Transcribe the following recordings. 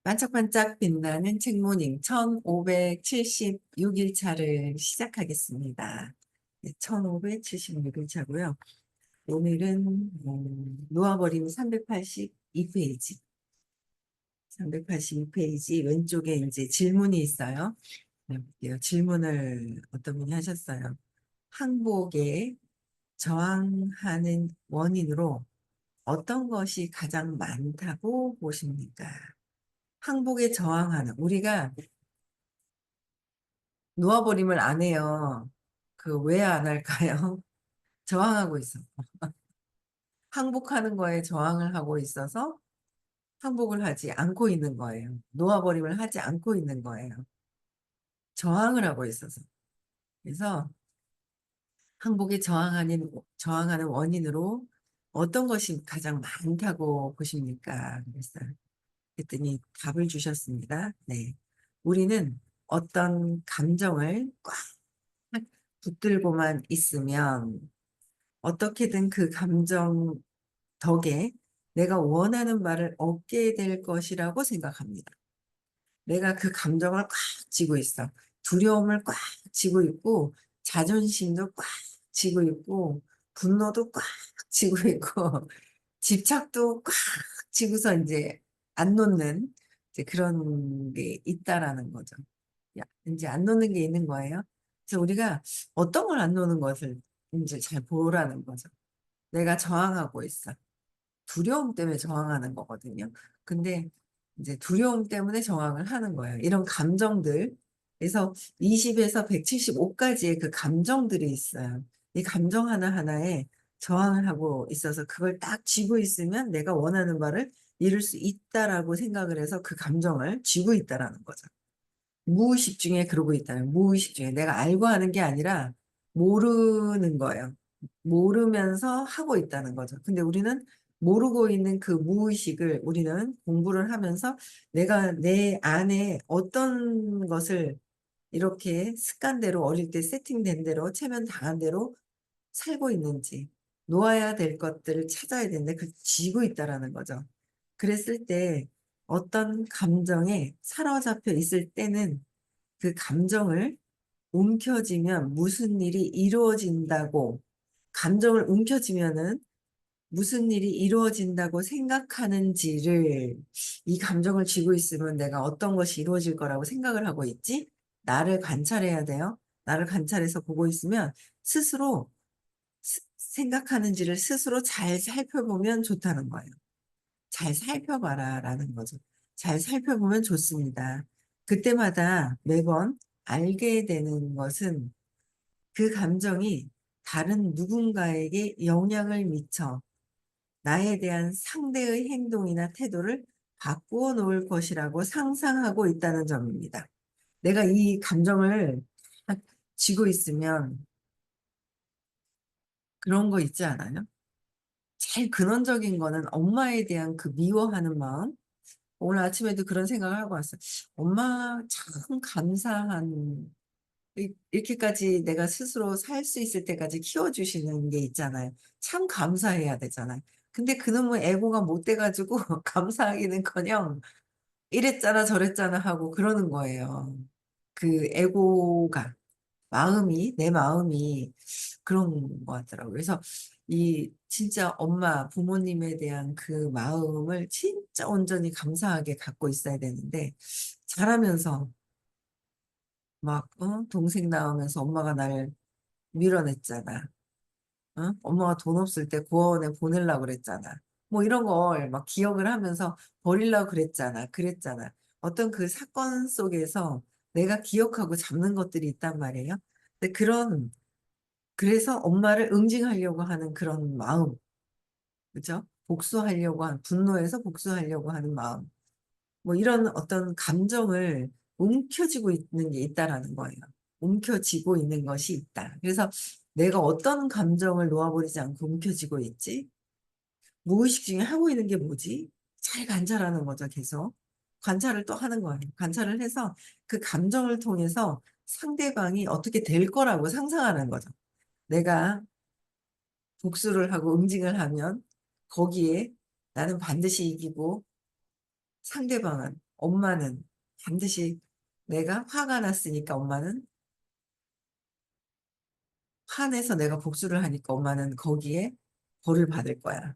반짝반짝 빛나는 책모닝 1576일차를 시작하겠습니다. 네, 1576일차고요. 오늘은 놓아버린 382페이지. 382페이지 왼쪽에 이제 질문이 있어요. 네, 볼게요. 질문을 어떤 분이 하셨어요. 항복에 저항하는 원인으로 어떤 것이 가장 많다고 보십니까? 항복에 저항하는 우리가 놓아버림을 안 해요. 그 왜 안 할까요? 저항하고 있어. 항복하는 거에 저항을 하고 있어서 항복을 하지 않고 있는 거예요. 놓아버림을 하지 않고 있는 거예요. 저항을 하고 있어서. 그래서 항복에 저항하는 원인으로 어떤 것이 가장 많다고 보십니까? 그랬어요. 그랬더니 답을 주셨습니다. 네. 우리는 어떤 감정을 꽉 붙들고만 있으면 어떻게든 그 감정 덕에 내가 원하는 바를 얻게 될 것이라고 생각합니다. 내가 그 감정을 꽉 쥐고 있어. 두려움을 꽉 쥐고 있고, 자존심도 꽉 쥐고 있고, 분노도 꽉 쥐고 있고, 집착도 꽉 쥐고서 이제 안 놓는 이제 그런 게 있다라는 거죠. 야, 이제 안 놓는 게 있는 거예요. 그래서 우리가 어떤 걸 안 놓는 것을 이제 잘 보라는 거죠. 내가 저항하고 있어. 두려움 때문에 저항하는 거거든요. 근데 이제 두려움 때문에 저항을 하는 거예요. 이런 감정들. 그래서 20에서 175까지의 그 감정들이 있어요. 이 감정 하나하나에 저항을 하고 있어서 그걸 딱 쥐고 있으면 내가 원하는 바를 이룰 수 있다라고 생각을 해서 그 감정을 쥐고 있다라는 거죠. 무의식 중에 그러고 있다는 무의식 중에 내가 알고 하는 게 아니라 모르는 거예요. 모르면서 하고 있다는 거죠. 근데 우리는 모르고 있는 그 무의식을 우리는 공부를 하면서 내가 내 안에 어떤 것을 이렇게 습관대로 어릴 때 세팅된 대로 체면 당한 대로 살고 있는지 놓아야 될 것들을 찾아야 되는데 그 쥐고 있다라는 거죠. 그랬을 때 어떤 감정에 사로잡혀 있을 때는 그 감정을 움켜쥐면 무슨 일이 이루어진다고 감정을 움켜쥐면은 무슨 일이 이루어진다고 생각하는지를 이 감정을 쥐고 있으면 내가 어떤 것이 이루어질 거라고 생각을 하고 있지? 나를 관찰해야 돼요. 나를 관찰해서 보고 있으면 스스로 생각하는지를 스스로 잘 살펴보면 좋다는 거예요. 잘 살펴봐라 라는 거죠. 잘 살펴보면 좋습니다. 그때마다 매번 알게 되는 것은 그 감정이 다른 누군가에게 영향을 미쳐 나에 대한 상대의 행동이나 태도를 바꾸어 놓을 것이라고 상상하고 있다는 점입니다. 내가 이 감정을 쥐고 있으면 그런 거 있지 않아요? 제일 근원적인 거는 엄마에 대한 그 미워하는 마음. 오늘 아침에도 그런 생각을 하고 왔어요. 엄마 참 감사한, 이렇게까지 내가 스스로 살 수 있을 때까지 키워주시는 게 있잖아요. 참 감사해야 되잖아요. 근데 그놈의 에고가 못 돼가지고 감사하기는커녕 이랬잖아 저랬잖아 하고 그러는 거예요. 그 에고가. 내 마음이 그런 것 같더라고요. 그래서 이 진짜 엄마, 부모님에 대한 그 마음을 진짜 온전히 감사하게 갖고 있어야 되는데, 자라면서 막, 동생 낳으면서 엄마가 날 밀어냈잖아. 엄마가 돈 없을 때 고아원에 보내려고 그랬잖아. 뭐 이런 걸 막 기억을 하면서 버리려고 그랬잖아. 그랬잖아. 어떤 그 사건 속에서 내가 기억하고 잡는 것들이 있단 말이에요. 근데 그래서 엄마를 응징하려고 하는 그런 마음, 그죠? 분노해서 복수하려고 하는 마음. 뭐 이런 어떤 감정을 움켜쥐고 있는 게 있다라는 거예요. 움켜쥐고 있는 것이 있다. 그래서 내가 어떤 감정을 놓아버리지 않고 움켜쥐고 있지? 무의식 중에 하고 있는 게 뭐지? 잘 관찰하는 거죠, 계속. 관찰을 또 하는 거예요. 관찰을 해서 그 감정을 통해서 상대방이 어떻게 될 거라고 상상하는 거죠. 내가 복수를 하고 응징을 하면 거기에 나는 반드시 이기고 상대방은 엄마는 반드시 내가 화가 났으니까 엄마는 화내서 내가 복수를 하니까 엄마는 거기에 벌을 받을 거야.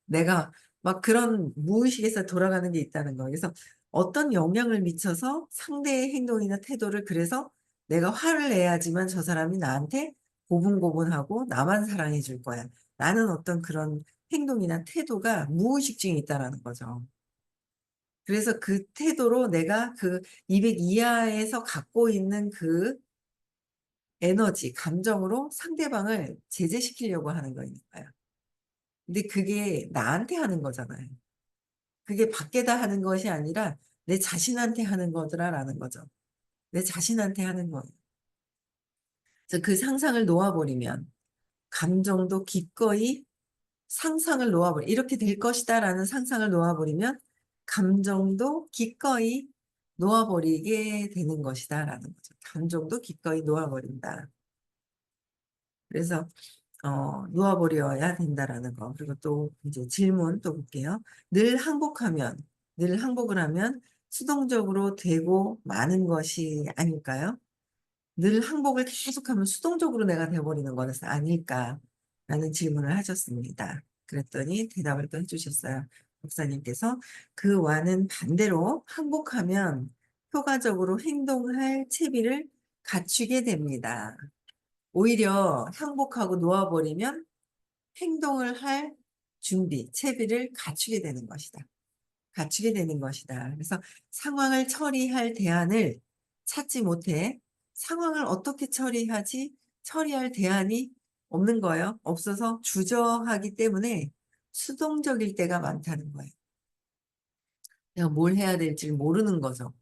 내가 막 그런 무의식에서 돌아가는 게 있다는 거. 그래서 어떤 영향을 미쳐서 상대의 행동이나 태도를 그래서 내가 화를 내야지만 저 사람이 나한테 고분고분하고 나만 사랑해 줄 거야. 라는 어떤 그런 행동이나 태도가 무의식중에 있다라는 거죠. 그래서 그 태도로 내가 그 200 이하에서 갖고 있는 그 에너지, 감정으로 상대방을 제재시키려고 하는 거니까요. 근데 그게 나한테 하는 거잖아요. 그게 밖에다 하는 것이 아니라 내 자신한테 하는 거더라라는 거죠. 내 자신한테 하는 거예요. 그래서 그 상상을 놓아버리면 감정도 기꺼이 상상을 놓아버려. 이렇게 될 것이다라는 상상을 놓아버리면 감정도 기꺼이 놓아버리게 되는 것이다라는 거죠. 감정도 기꺼이 놓아버린다. 그래서 놓아버려야 된다라는 거. 그리고 또 이제 질문 또 볼게요. 늘 항복을 하면 수동적으로 되고 마는 것이 아닐까요? 늘 항복을 계속하면 수동적으로 내가 돼버리는 것은 아닐까라는 질문을 하셨습니다. 그랬더니 대답을 또 해주셨어요. 목사님께서 그와는 반대로 항복하면 효과적으로 행동할 채비를 갖추게 됩니다. 오히려 항복하고 놓아버리면 행동을 할 준비, 채비를 갖추게 되는 것이다. 갖추게 되는 것이다. 그래서 상황을 처리할 대안을 찾지 못해 상황을 어떻게 처리하지? 처리할 대안이 없는 거예요. 없어서 주저하기 때문에 수동적일 때가 많다는 거예요. 내가 뭘 해야 될지 모르는 거죠.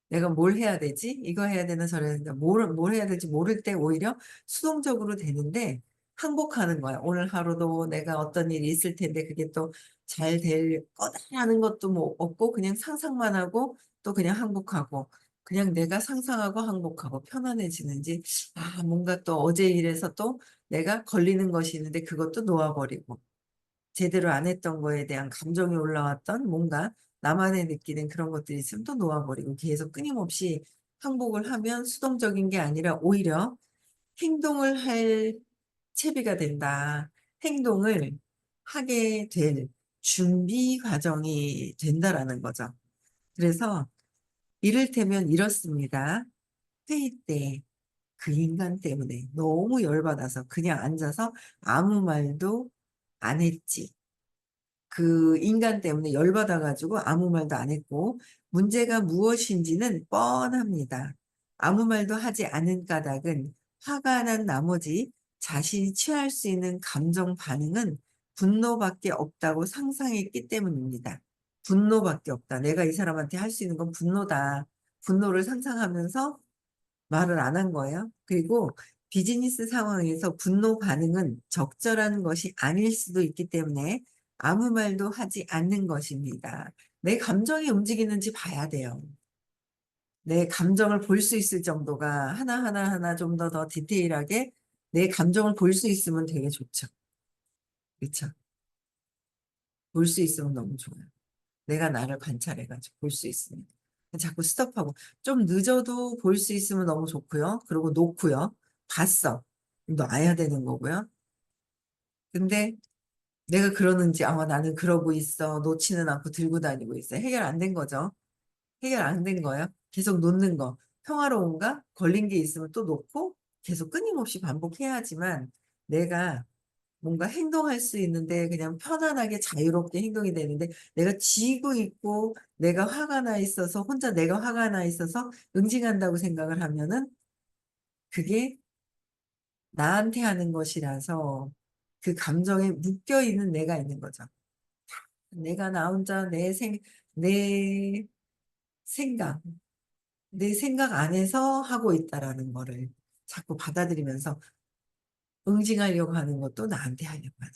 내가 뭘 해야 되지? 이거 해야 되나 저래야 되나 뭘 해야 될지 모를 때 오히려 수동적으로 되는데 항복하는 거야. 오늘 하루도 내가 어떤 일이 있을 텐데 그게 또 잘 될 거다라는 것도 뭐 없고 그냥 상상만 하고 또 그냥 항복하고 그냥 내가 상상하고 항복하고 편안해지는지 뭔가 또 어제 일에서 또 내가 걸리는 것이 있는데 그것도 놓아버리고 제대로 안 했던 거에 대한 감정이 올라왔던 뭔가 나만의 느끼는 그런 것들이 있으면 또 놓아버리고 계속 끊임없이 항복을 하면 수동적인 게 아니라 오히려 행동을 할 채비가 된다. 행동을 하게 될 준비 과정이 된다라는 거죠. 그래서 이를테면 이렇습니다. 회의 때 그 인간 때문에 너무 열받아서 그냥 앉아서 아무 말도 안 했지. 그 인간 때문에 열받아가지고 아무 말도 안 했고 문제가 무엇인지는 뻔합니다. 아무 말도 하지 않은 까닭은 화가 난 나머지 자신이 취할 수 있는 감정 반응은 분노밖에 없다고 상상했기 때문입니다. 분노밖에 없다. 내가 이 사람한테 할 수 있는 건 분노다. 분노를 상상하면서 말을 안 한 거예요. 그리고 비즈니스 상황에서 분노 반응은 적절한 것이 아닐 수도 있기 때문에 아무 말도 하지 않는 것입니다. 내 감정이 움직이는지 봐야 돼요. 내 감정을 볼 수 있을 정도가 하나하나 좀 더 디테일하게 내 감정을 볼 수 있으면 되게 좋죠. 그렇죠? 볼 수 있으면 너무 좋아요. 내가 나를 관찰해가지고 볼 수 있으면. 자꾸 스톱하고 좀 늦어도 볼 수 있으면 너무 좋고요. 그리고 놓고요. 봤어. 놔야 되는 거고요. 근데 내가 그러는지 나는 그러고 있어. 놓지는 않고 들고 다니고 있어. 해결 안 된 거죠. 해결 안 된 거예요. 계속 놓는 거. 평화로운가? 걸린 게 있으면 또 놓고 계속 끊임없이 반복해야지만 내가 뭔가 행동할 수 있는데 그냥 편안하게 자유롭게 행동이 되는데 내가 지고 있고 내가 화가 나 있어서 혼자 내가 화가 나 있어서 응징한다고 생각을 하면은 그게 나한테 하는 것이라서 그 감정에 묶여 있는 내가 있는 거죠. 내가 나 혼자 내 생각, 내 생각 안에서 하고 있다라는 거를 자꾸 받아들이면서 응징하려고 하는 것도 나한테 하려고 하는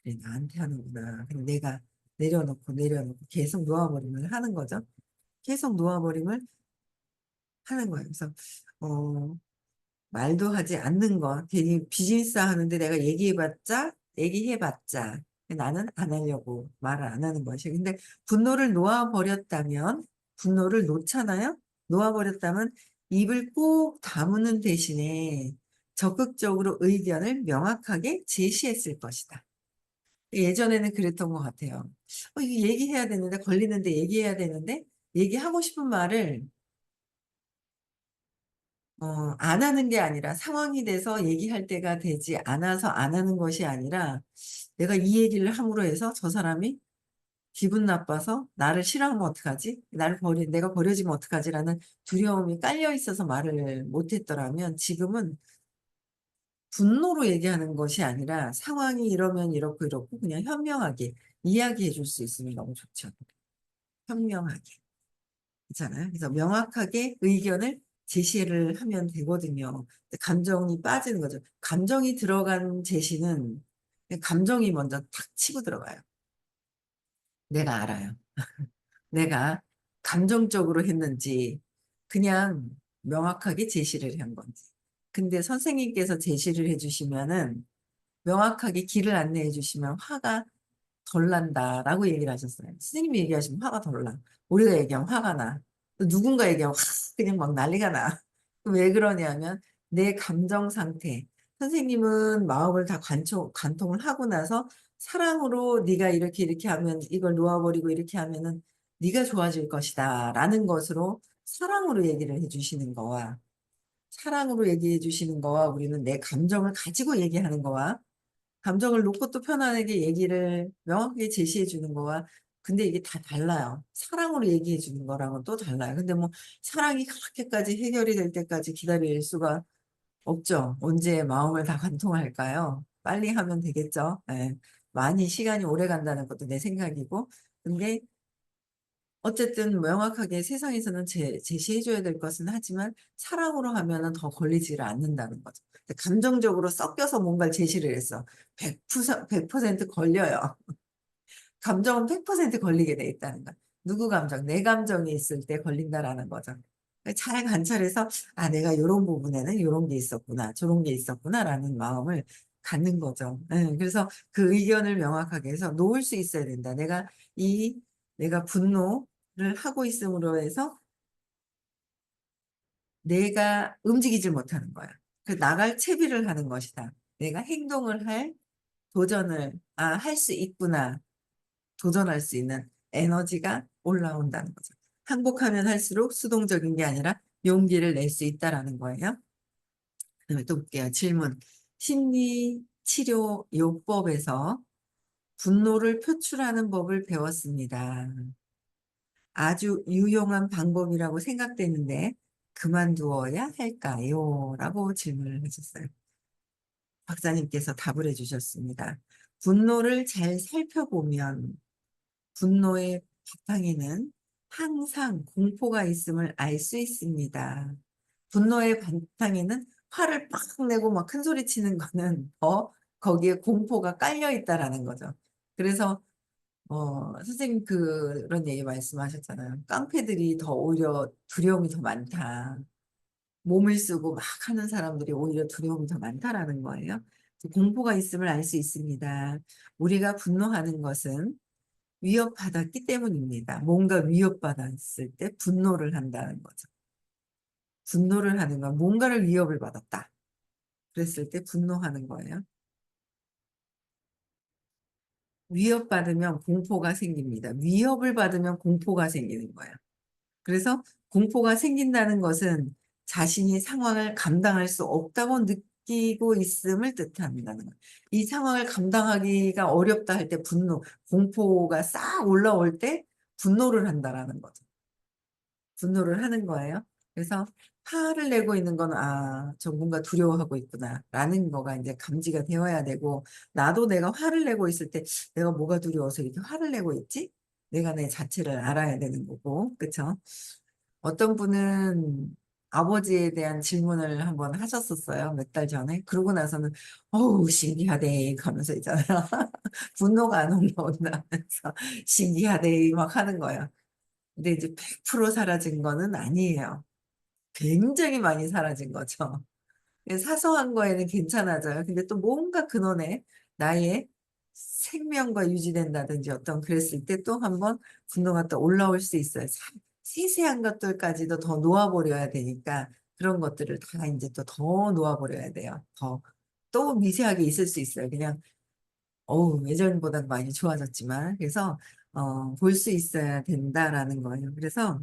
그래, 나한테 하는구나. 그럼 내가 내려놓고 계속 놓아버림을 하는 거죠. 계속 놓아버림을 하는 거예요. 그래서 어, 말도 하지 않는 거. 괜히 비즈니스 하는데 내가 얘기해봤자 나는 안 하려고 말을 안 하는 것이. 근데 분노를 놓아버렸다면, 분노를 놓잖아요? 놓아버렸다면 입을 꼭 다무는 대신에 적극적으로 의견을 명확하게 제시했을 것이다. 예전에는 그랬던 것 같아요. 이거 얘기해야 되는데, 걸리는데 얘기해야 되는데, 얘기하고 싶은 말을 안 하는 게 아니라 상황이 돼서 얘기할 때가 되지 않아서 안 하는 것이 아니라 내가 이 얘기를 함으로 해서 저 사람이 기분 나빠서 나를 싫어하면 어떡하지? 내가 버려지면 어떡하지라는 두려움이 깔려 있어서 말을 못 했더라면 지금은 분노로 얘기하는 것이 아니라 상황이 이러면 이렇고 이렇고 그냥 현명하게 이야기해 줄 수 있으면 너무 좋죠. 현명하게. 있잖아요. 그래서 명확하게 의견을 제시를 하면 되거든요. 감정이 빠지는 거죠. 감정이 들어간 제시는 감정이 먼저 탁 치고 들어가요. 내가 알아요. 내가 감정적으로 했는지 그냥 명확하게 제시를 한 건지. 근데 선생님께서 제시를 해주시면은 명확하게 길을 안내해 주시면 화가 덜 난다라고 얘기를 하셨어요. 선생님이 얘기하시면 화가 덜 나. 우리가 얘기하면 화가 나. 또 누군가 얘기하면 확 그냥 막 난리가 나. 왜 그러냐면 내 감정 상태. 선생님은 마음을 다 관통을 하고 나서 사랑으로 네가 이렇게 이렇게 하면 이걸 놓아버리고 이렇게 하면은 네가 좋아질 것이다 라는 것으로 사랑으로 얘기를 해주시는 거와 사랑으로 얘기해 주시는 거와 우리는 내 감정을 가지고 얘기하는 거와 감정을 놓고 또 편안하게 얘기를 명확하게 제시해 주는 거와 근데 이게 다 달라요. 사랑으로 얘기해 주는 거랑은 또 달라요. 근데 뭐 사랑이 그렇게까지 해결이 될 때까지 기다릴 수가 없죠. 언제 마음을 다 관통할까요? 빨리 하면 되겠죠. 예. 많이 시간이 오래 간다는 것도 내 생각이고. 근데 어쨌든 명확하게 세상에서는 제시해줘야 될 것은 하지만 사랑으로 하면은 더 걸리지를 않는다는 거죠. 감정적으로 섞여서 뭔가를 제시를 했어. 100% 걸려요. 감정은 100% 걸리게 돼 있다는 거야. 누구 감정? 내 감정이 있을 때 걸린다라는 거죠. 잘 관찰해서 아 내가 이런 부분에는 이런 게 있었구나 저런 게 있었구나라는 마음을 갖는 거죠. 그래서 그 의견을 명확하게 해서 놓을 수 있어야 된다. 이 내가 분노를 하고 있음으로 해서 내가 움직이질 못하는 거야. 그 나갈 채비를 하는 것이다. 내가 행동을 도전을 할 수 있구나. 도전할 수 있는 에너지가 올라온다는 거죠. 항복하면 할수록 수동적인 게 아니라 용기를 낼 수 있다라는 거예요. 그다음에 또 볼게요. 질문. 심리치료요법에서 분노를 표출하는 법을 배웠습니다. 아주 유용한 방법이라고 생각되는데 그만두어야 할까요? 라고 질문을 하셨어요. 박사님께서 답을 해주셨습니다. 분노를 잘 살펴보면 분노의 바탕에는 항상 공포가 있음을 알 수 있습니다. 분노의 바탕에는 화를 빡 내고 막 큰 소리 치는 거는 더 거기에 공포가 깔려 있다라는 거죠. 그래서 선생님 그런 얘기 말씀하셨잖아요. 깡패들이 더 오히려 두려움이 더 많다. 몸을 쓰고 막 하는 사람들이 오히려 두려움이 더 많다라는 거예요. 공포가 있음을 알 수 있습니다. 우리가 분노하는 것은 위협받았기 때문입니다. 뭔가 위협받았을 때 분노를 한다는 거죠. 분노를 하는 건 뭔가를 위협을 받았다. 그랬을 때 분노하는 거예요. 위협받으면 공포가 생깁니다. 위협을 받으면 공포가 생기는 거예요. 그래서 공포가 생긴다는 것은 자신이 상황을 감당할 수 없다고 느끼고 있음을 뜻한다는 거예요. 이 상황을 감당하기가 어렵다 할 때 공포가 싹 올라올 때 분노를 한다라는 거죠. 분노를 하는 거예요. 그래서 화를 내고 있는 건, 저 뭔가 두려워하고 있구나. 라는 거가 이제 감지가 되어야 되고, 나도 내가 화를 내고 있을 때 내가 뭐가 두려워서 이렇게 화를 내고 있지? 내가 내 자체를 알아야 되는 거고, 그쵸? 어떤 분은 아버지에 대한 질문을 한번 하셨었어요. 몇 달 전에. 그러고 나서는, 어우, 신기하대. 하면서 있잖아요. 분노가 안 올라온다면서, 신기하대. 막 하는 거예요. 근데 이제 100% 사라진 거는 아니에요. 굉장히 많이 사라진 거죠. 사소한 거에는 괜찮아져요. 근데 또 뭔가 근원에 나의 생명과 유지된다든지 어떤 그랬을 때 또 한번 분노가 또 올라올 수 있어요. 세세한 것들까지도 더 놓아 버려야 되니까 그런 것들을 다 인제 또 더 놓아 버려야 돼요. 또 미세하게 있을 수 있어요. 그냥 예전보다는 많이 좋아졌지만. 그래서 '볼 수 있어야 된다.'라는 거예요. 그래서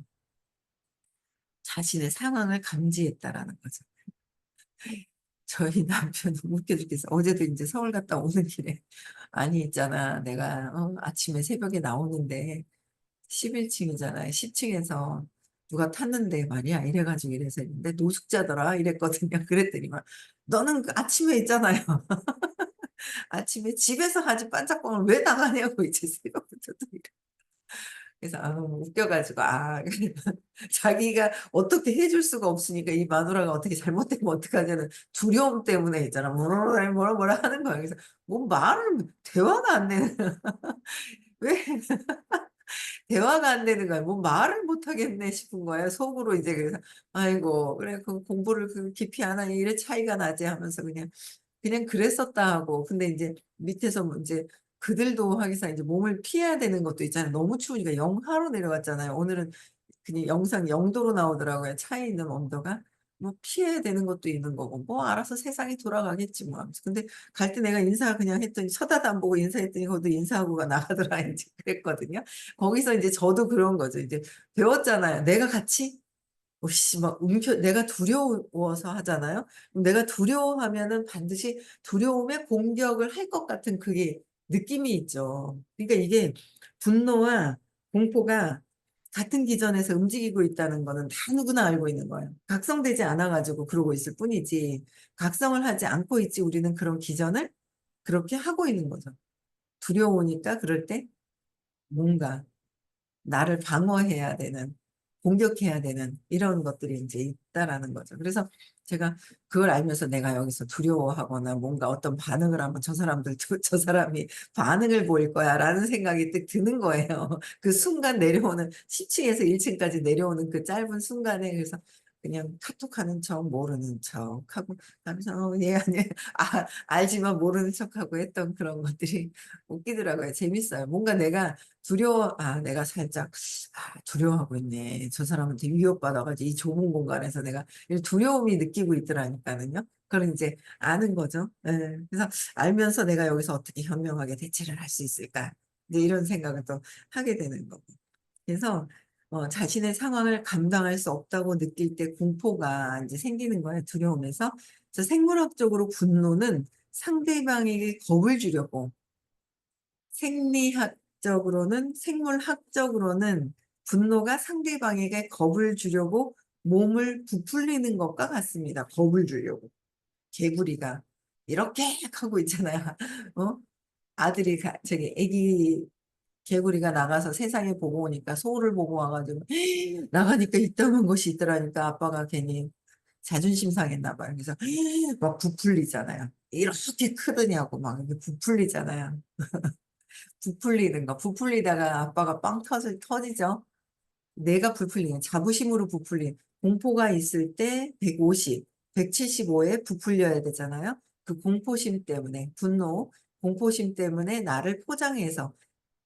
자신의 상황을 감지했다라는 거죠. 저희 남편은 웃겨 죽겠어. 어제도 인제 서울 갔다 오는 길에 "아니 있잖아. 내가 아침에 새벽에 나오는데 11 층이잖아요. 10 층에서 누가 탔는데 말이야." 이래 가지고 이래서 "근데 노숙자더라." 이랬거든요. 그랬더니만 "너는 그 아침에 있잖아요. 아침에 집에서 하지 반짝방을 왜 나가냐고 이제 새벽부터 또 이래." 그래서 웃겨 가지고 자기가 어떻게 해줄 수가 없으니까 이 마누라가 어떻게 잘못되면 어떡하냐는 두려움 때문에 있잖아. 뭐라 하는 거야. 그래서 뭐 말을 대화가 안 되는 왜 대화가 안 되는 거야. 뭐 말을 못 하겠네 싶은 거예요. 속으로 이제 그래서 '아이고 그래 그 공부를 그 깊이 안 하니 이래 차이가 나지.' 하면서 그냥 그랬었다 하고. 근데 인제 밑에서 뭐 인제 그들도 하기사 인제 몸을 피해야 되는 것도 있잖아요. 너무 추우니까 영하로 내려갔잖아요. 오늘은 그냥 영상 0 도로 나오더라고요, 차에 있는 온도가. 뭐 피해야 되는 것도 있는 거고 뭐 알아서 세상이 돌아가겠지 뭐 하면서. 근데 갈 때 내가 인사 그냥 했더니 쳐다도 안 보고 인사했더니 거기도 인사하고가 나가더라 인제 그랬거든요. 거기서 인제 저도 그런 거죠. 이제 배웠잖아요. 내가 같이 막 내가 두려워서 하잖아요. 그럼 내가 두려워하면은 반드시 두려움에 공격을 할 것 같은 그게 느낌이 있죠. 그러니까 이게 분노와 공포가 같은 기전에서 움직이고 있다는 거는 다 누구나 알고 있는 거예요. 각성되지 않아 가지고 그러고 있을 뿐이지 각성을 하지 않고 있지 우리는 그런 기전을 그렇게 하고 있는 거죠. 두려우니까 그럴 때 뭔가 나를 방어해야 되는, 공격해야 되는 이런 것들이 인제 있다라는 거죠. 그래서 제가 그걸 알면서 내가 여기서 두려워하거나 뭔가 어떤 반응을 하면 '저 사람들 저 사람이 반응을 보일 거야.'라는 생각이 딱 드는 거예요. 그 순간 내려오는 10 층에서 1 층까지 내려오는 그 짧은 순간에. 그래서 그냥 카톡하는 척 모르는 척하고 하면서 예 아니 알지만 모르는 척하고 했던 그런 것들이 웃기더라고요. 재밌어요. 뭔가 내가 살짝 두려워하고 있네. 저 사람한테 위협받아 가지고 이 좁은 공간에서 내가 이 두려움이 느끼고 있더라니까는요. 그걸 인제 아는 거죠. 예. 그래서 알면서 '내가 여기서 어떻게 현명하게 대처를 할 수 있을까?' 이제 이런 생각을 또 하게 되는 거고. 그래서 자신의 상황을 감당할 수 없다고 느낄 때 공포가 인제 생기는 거예요, 두려움에서. 그래서 생물학적으로 분노는 상대방에게 겁을 주려고, 생물학적으로는 분노가 상대방에게 겁을 주려고 몸을 부풀리는 것과 같습니다. 겁을 주려고. 개구리가 이렇게 하고 있잖아요. 어? 아들이 저기 애기 개구리가 나가서 세상에 보고 오니까 소를 보고 와 가지고 나가니까 이따만 것이 있더라니까 아빠가 괜히 자존심 상했나 봐요. 그래서 막 부풀리잖아요. "이렇게 크더냐고." 막 이렇게 부풀리잖아요. 부풀리는 거. 부풀리다가 아빠가 빵 터지죠. 내가 부풀리는 자부심으로 공포가 있을 때 150, 175에 부풀려야 되잖아요. 그 공포심 때문에 공포심 때문에 나를 포장해서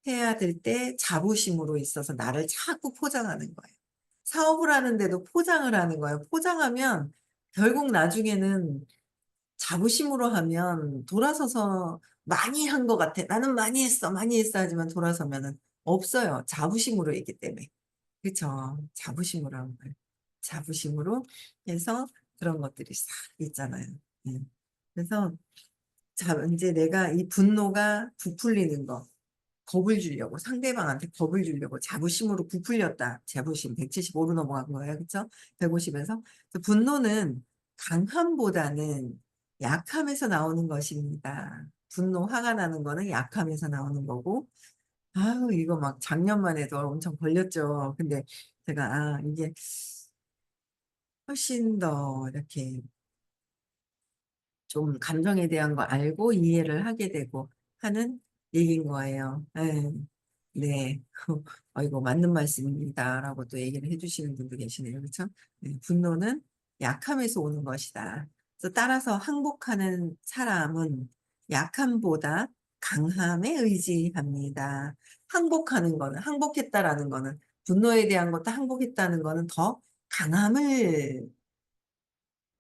해야 될 때 자부심으로 있어서 나를 자꾸 포장하는 거예요. 사업을 하는데도 포장을 하는 거예요. 포장하면 결국 나중에는 자부심으로 하면 돌아서서 '많이 한 것 같아. 나는 많이 했어, 많이 했어.' 하지만 돌아서면은 없어요. 자부심으로 했기 때문에. 그쵸. 자부심으로 한 거예요. 자부심으로 해서 그런 것들이 싹 있잖아요. 예. 그래서 인제 내가 이 분노가 부풀리는 거, 겁을 주려고 상대방한테 겁을 주려고 자부심으로 부풀렸다. 자부심 175로 넘어간 거예요. 그쵸? 150 에서. 그 분노는 강함보다는 약함에서 나오는 것입니다. 화가 나는 거는 약함에서 나오는 거고. 아유 이거 막 작년만 해도 엄청 걸렸죠. 근데 제가 이게 훨씬 더 이렇게 좀 감정에 대한 거 알고 이해를 하게 되고 하는 얘기인 거예요. 예. 네. "아이고 맞는 말씀입니다."라고 또 얘기를 해 주시는 분도 계시네요. 그쵸? 네. "분노는 약함에서 오는 것이다." 그래서 따라서 항복하는 사람은 약함보다 강함에 의지합니다. 항복했다라는 거는, 분노에 대한 것도 항복했다는 거는 더 강함을,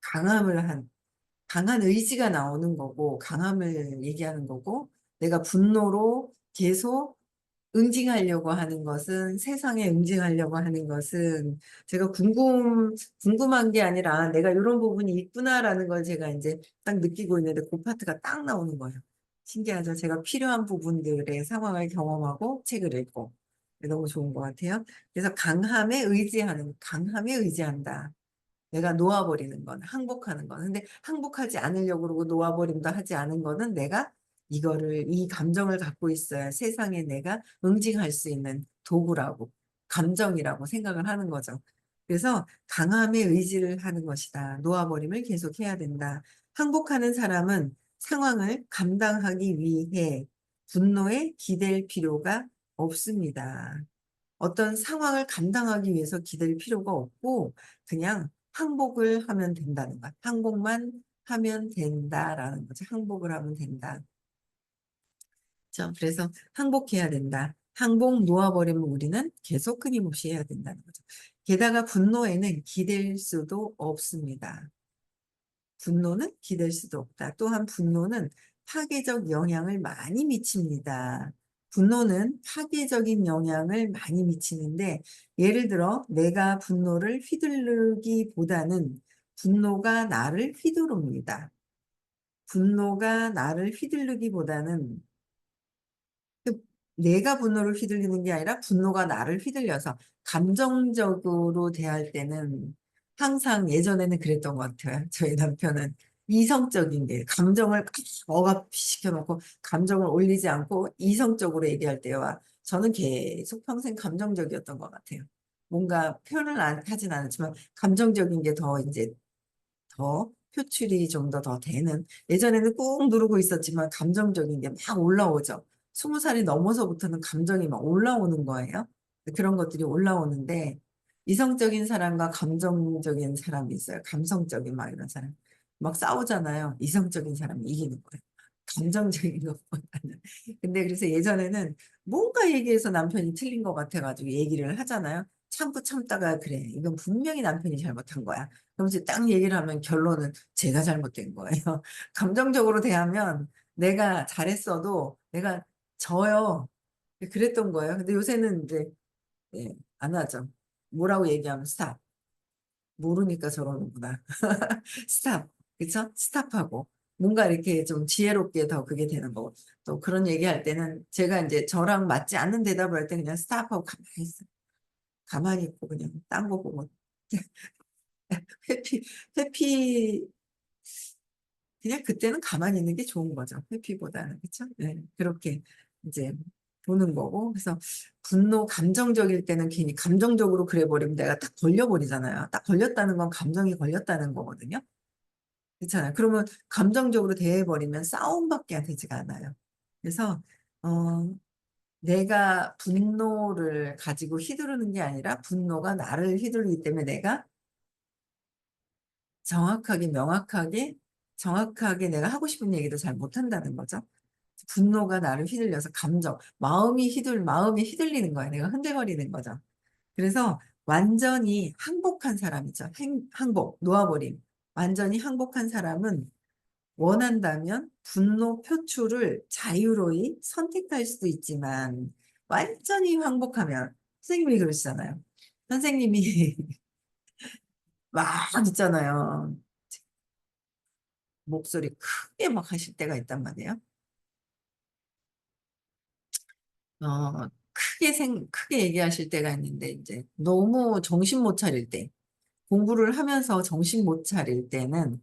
강함을 한, 강한 의지가 나오는 거고, 강함을 얘기하는 거고, 내가 분노로 계속 응징하려고 하는 것은, 세상에 응징하려고 하는 것은, 제가 궁금한 게 아니라 내가 이런 부분이 있구나라는 걸 제가 이제 딱 느끼고 있는데 그 파트가 딱 나오는 거예요. 신기하죠? 제가 필요한 부분들의 상황을 경험하고 책을 읽고. 너무 좋은 것 같아요. 그래서 강함에 의지한다. 내가 놓아버리는 건, 항복하는 건. 근데 항복하지 않으려고 그러고 놓아버림도 하지 않은 거는 내가 이 감정을 갖고 있어야 세상에 내가 응징할 수 있는 도구라고, 감정이라고 생각을 하는 거죠. 그래서 강함에 의지를 하는 것이다. 놓아버림을 계속해야 된다. 항복하는 사람은 상황을 감당하기 위해 분노에 기댈 필요가 없습니다. 어떤 상황을 감당하기 위해서 기댈 필요가 없고 그냥 항복을 하면 된다는 것. 항복만 하면 된다라는 거죠. 항복을 하면 된다. 그래서 항복해야 된다. 항복 놓아버리면 우리는 계속 끊임없이 해야 된다는 거죠. 게다가 분노에는 기댈 수도 없습니다. 분노는 기댈 수도 없다. 또한 분노는 파괴적 영향을 많이 미칩니다. 분노는 파괴적인 영향을 많이 미치는데, 예를 들어 내가 분노를 휘두르기보다는 분노가 나를 휘두릅니다. 분노가 나를 휘두르기보다는 그 내가 분노를 휘둘리는 게 아니라 분노가 나를 휘둘려서 감정적으로 대할 때는 항상 예전에는 그랬던 것 같아요. 저희 남편은 이성적인 게 감정을 억압시켜 놓고 감정을 올리지 않고 이성적으로 얘기할 때와 저는 계속 평생 감정적이었던 것 같아요. 뭔가 표현을 하진 않았지만 감정적인 게 더 이제 더 표출이 좀 더 되는 예전에는 꾹 누르고 있었지만 감정적인 게 막 올라오죠. 20살이 넘어서부터는 감정이 막 올라오는 거예요. 그런 것들이 올라오는데 이성적인 사람과 감정적인 사람이 있어요. 감성적인 막 이런 사람. 막 싸우잖아요. 이성적인 사람이 이기는 거예요. 감정적인 것보다는. 근데 그래서 예전에는 뭔가 얘기해서 남편이 틀린 것 같아가지고 얘기를 하잖아요. 참고 참다가 그래. 이건 분명히 남편이 잘못한 거야. 그럼 이제 딱 얘기를 하면 결론은 제가 잘못된 거예요. 감정적으로 대하면 내가 잘했어도 내가 져요. 그랬던 거예요. 근데 요새는 이제 안 하죠. 뭐라고 얘기하면 스탑. 모르니까 저러는구나. 스탑. 그쵸? 스탑하고. 뭔가 이렇게 좀 지혜롭게 더 그게 되는 거고. 또 그런 얘기할 때는 제가 이제 저랑 맞지 않는 대답을 할 때 그냥 스탑하고 가만히 있어. 가만히 있고 그냥 딴 거 보고. 회피, 회피, 그냥 그때는 가만히 있는 게 좋은 거죠. 회피보다는. 그쵸? 네, 그렇게 이제 보는 거고. 그래서 감정적일 때는 괜히 감정적으로 그래 버리면 내가 딱 걸려버리잖아요. 딱 걸렸다는 건 감정이 걸렸다는 거거든요. 그렇잖아요. 그러면 감정적으로 대해버리면 싸움밖에 되지가 않아요. 그래서, 어, 내가 분노를 가지고 휘두르는 게 아니라 분노가 나를 휘두르기 때문에 내가 정확하게 내가 하고 싶은 얘기도 잘 못한다는 거죠. 분노가 나를 휘둘려서 마음이 휘둘리는 거야. 내가 흔들거리는 거죠. 그래서 완전히 항복한 사람이죠. 항복, 놓아버림. 완전히 항복한 사람은 원한다면 분노 표출을 자유로이 선택할 수도 있지만 완전히 항복하면 선생님이 그러시잖아요. 선생님이 막 있잖아요. 목소리 크게 막 하실 때가 있단 말이에요. 크게 얘기하실 때가 있는데, 이제 너무 정신 못 차릴 때, 공부를 하면서 정신 못 차릴 때는,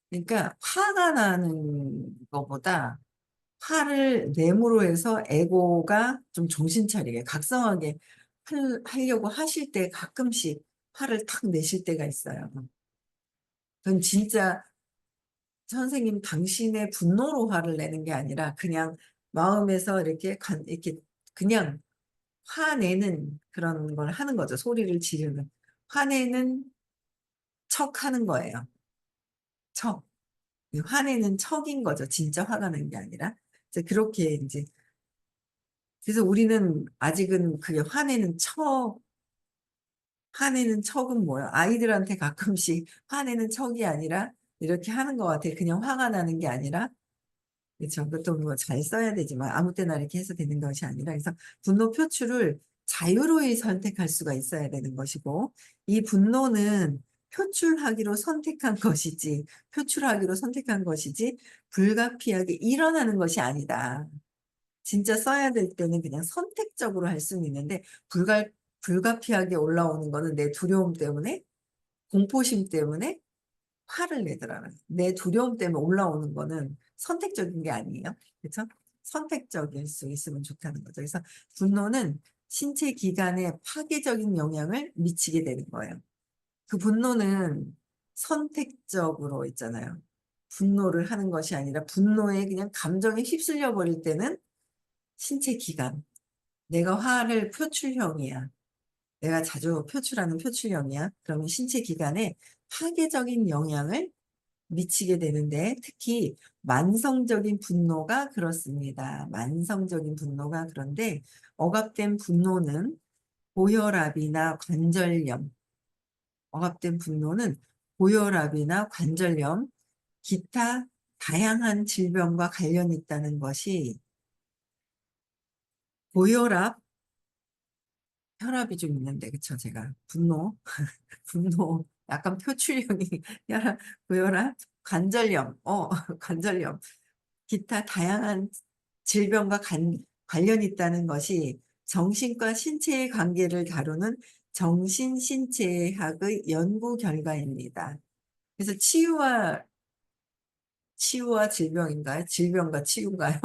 그러니까 화가 나는 것보다 화를 내므로 해서 에고가 좀 정신 차리게, 각성하게 하려고 하실 때 가끔씩 화를 탁 내실 때가 있어요. 그건 진짜 선생님 당신의 분노로 화를 내는 게 아니라 그냥 마음에서 이렇게 그냥 화내는 그런 걸 하는 거죠. 소리를 지르는. 화내는 척 하는 거예요. 척. 화내는 척인 거죠. 진짜 화가 난 게 아니라. 이제 그렇게 이제 그래서 우리는 아직은 그게 화내는 척은 뭐야? 아이들한테 가끔씩 화내는 척이 아니라 이렇게 하는 것 같아. 그냥 화가 나는 게 아니라 그렇죠. 그것도 뭐 잘 써야 되지만 아무 때나 이렇게 해서 되는 것이 아니라 그래서 분노 표출을 자유로이 선택할 수가 있어야 되는 것이고 이 분노는 표출하기로 선택한 것이지 불가피하게 일어나는 것이 아니다. 진짜 써야 될 때는 그냥 선택적으로 할 수는 있는데 불가피하게 올라오는 거는 내 두려움 때문에 공포심 때문에 화를 내더라고요. 내 두려움 때문에 올라오는 거는 선택적인 게 아니에요. 그렇죠? 선택적일 수 있으면 좋다는 거죠. 그래서 분노는 신체 기관에 파괴적인 영향을 미치게 되는 거예요. 그 분노는 선택적으로 있잖아요. 분노를 하는 것이 아니라 분노에 그냥 감정에 휩쓸려 버릴 때는 신체 기관, 내가 화를 표출형이야. 내가 자주 표출하는 표출형이야. 그러면 신체 기관에 파괴적인 영향을 미치게 되는데 특히 만성적인 분노가 그렇습니다. 만성적인 분노가 그런데 억압된 분노는 고혈압이나 관절염, 억압된 분노는 고혈압이나 관절염, 기타 다양한 질병과 관련이 있다는 것이 고혈압, 혈압이 좀 있는데 그쵸 제가 분노 약간 표출형이 혈압, 고혈압, 관절염, 관절염 기타 다양한 질병과 관련이 있다는 것이 정신과 신체의 관계를 다루는 정신신체학의 연구 결과입니다. 그래서 치유와 질병인가요? 질병과 치유인가요?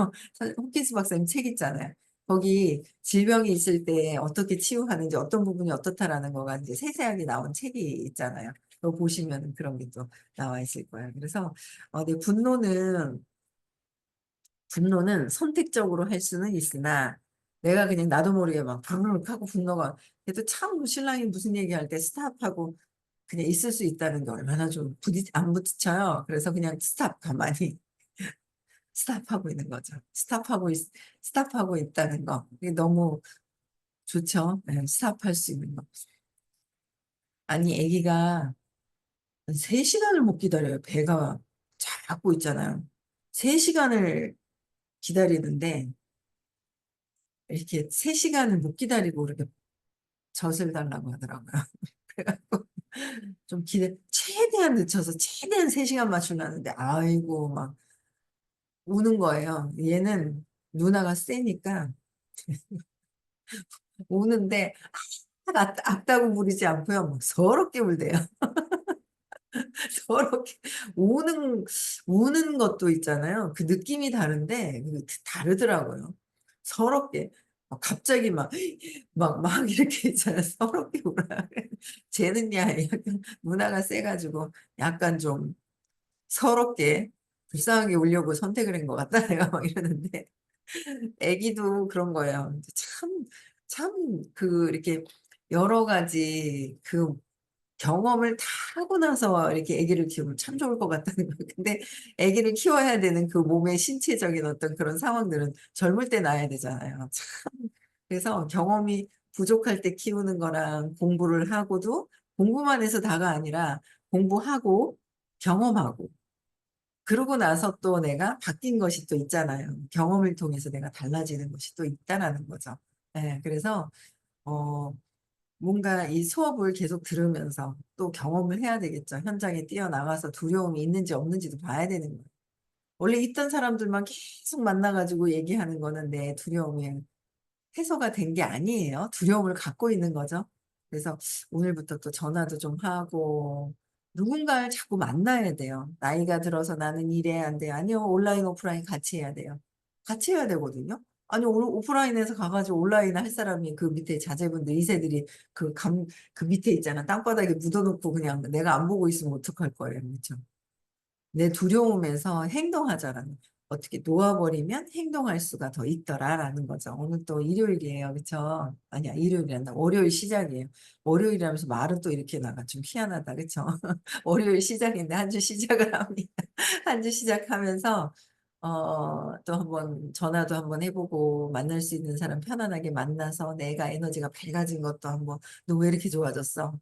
홈키스 박사님 책 있잖아요. 거기 질병이 있을 때 어떻게 치유하는지 어떤 부분이 어떻다라는 거가 이제 세세하게 나온 책이 있잖아요. 그거 보시면 그런 게 또 나와 있을 거예요. 그래서 네, 분노는 선택적으로 할 수는 있으나 내가 그냥 나도 모르게 막 부르륵 하고 분노가 그래도 참 신랑이 무슨 얘기할 때 스탑하고 그냥 있을 수 있다는 게 얼마나 좀 안 부딪혀요. 그래서 그냥 가만히 스탑하고 있는 거죠. 스탑하고 있다는 거. 이게 너무 좋죠. 네, 스탑할 수 있는 거. 아니, 아기가 3시간을 못 기다려요. 배가 잡고 있잖아요. 3시간을 기다리는데 이렇게 3시간을 못 기다리고 이렇게 젖을 달라고 하더라고요. 그래갖고 좀 최대한 늦춰서 최대한 3시간 맞추려는데 아이고 막 우는 거예요. 얘는 누나가 세니까 우는데 악다고 부리지 않고요. 막 서럽게 울대요. 서럽게 우는 것도 있잖아요. 그 느낌이 다른데 다르더라고요. 서럽게 갑자기 막 이렇게 있잖아요. 서럽게 울어요. 쟤는야 약간 문화가 세가지고 약간 좀 서럽게 불쌍하게 울려고 선택을 한 것 같다 내가 막 이러는데 애기도 그런 거예요. 참 이렇게 여러 가지 경험을 다 하고 나서 이렇게 아기를 키우면 참 좋을 것 같다는 거예요. 근데 아기를 키워야 되는 그 몸의 신체적인 어떤 그런 상황들은 젊을 때 나야 되잖아요. 참. 그래서 경험이 부족할 때 키우는 거랑 공부를 하고도 공부만 해서 다가 아니라 공부하고 경험하고 그러고 나서 또 내가 바뀐 것이 또 있잖아요. 경험을 통해서 내가 달라지는 것이 또 있다라는 거죠. 네, 그래서 어, 뭔가 이 수업을 계속 들으면서 또 경험을 해야 되겠죠. 현장에 뛰어나가서 두려움이 있는지 없는지도 봐야 되는 거예요. 원래 있던 사람들만 계속 만나가지고 얘기하는 거는 내 두려움이 해소가 된 게 아니에요. 두려움을 갖고 있는 거죠. 그래서 오늘부터 또 전화도 좀 하고 누군가를 자꾸 만나야 돼요. 나이가 들어서 나는 이래야 안 돼요. 아니요. 온라인, 오프라인 같이 해야 돼요. 같이 해야 되거든요. 아니, 오프라인에서 가가지고 온라인 할 사람이 그 밑에 자제분들, 이세들이 그 밑에 있잖아. 땅바닥에 묻어놓고 그냥 내가 안 보고 있으면 어떡할 거예요. 그렇죠? 내 두려움에서 행동하자라는 어떻게 놓아버리면 행동할 수가 더 있더라라는 거죠. 오늘 또 일요일이에요. 그쵸? 아니야, 일요일이란다. 월요일 시작이에요. 월요일이라면서 말은 또 이렇게 나가 좀 희한하다. 그쵸? 월요일 시작인데 한 주 시작을 합니다. 한 주 시작하면서 또 한번 전화도 한번 해보고 만날 수 있는 사람 편안하게 만나서 내가 에너지가 밝아진 것도 한번 너 왜 이렇게 좋아졌어?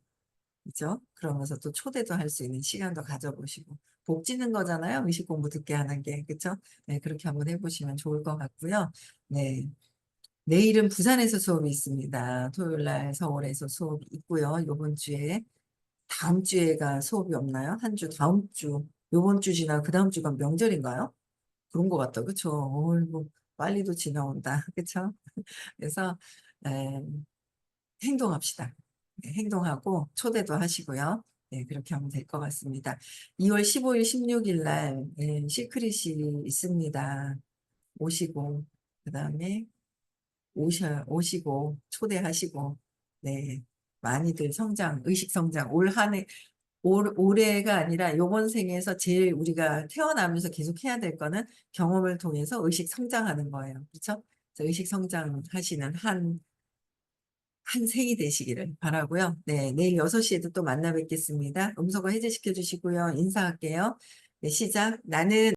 그죠? 그러면서 또 초대도 할 수 있는 시간도 가져보시고 복지는 거잖아요. 의식 공부 듣게 하는 게 그죠? 네, 그렇게 한번 해보시면 좋을 것 같고요. 네, 내일은 부산에서 수업이 있습니다. 토요일 날 서울에서 수업이 있고요. 요번 주에 다음 주에가 수업이 없나요? 한 주 다음 주 요번 주 지나 그 다음 주가 명절인가요? 그런 것 같다. 그쵸? 어이구 빨리도 지나온다. 그쵸? 그래서 에, 행동합시다. 네, 행동하고 초대도 하시고요. 네, 그렇게 하면 될 것 같습니다. 2월 15일, 16일 날 시크릿이 있습니다. 오시고 그다음에 오시고 초대하시고 네 많이들 성장, 의식 성장 올해가 아니라 요번 생에서 제일 우리가 태어나면서 계속 해야 될 거는 경험을 통해서 의식 성장하는 거예요. 그렇죠? 그래서 의식 성장하시는 한 생이 되시기를 바라고요. 네, 내일 6시에도 또 만나 뵙겠습니다. 음소거 해제시켜 주시고요. 인사할게요. 네, 시작. 나는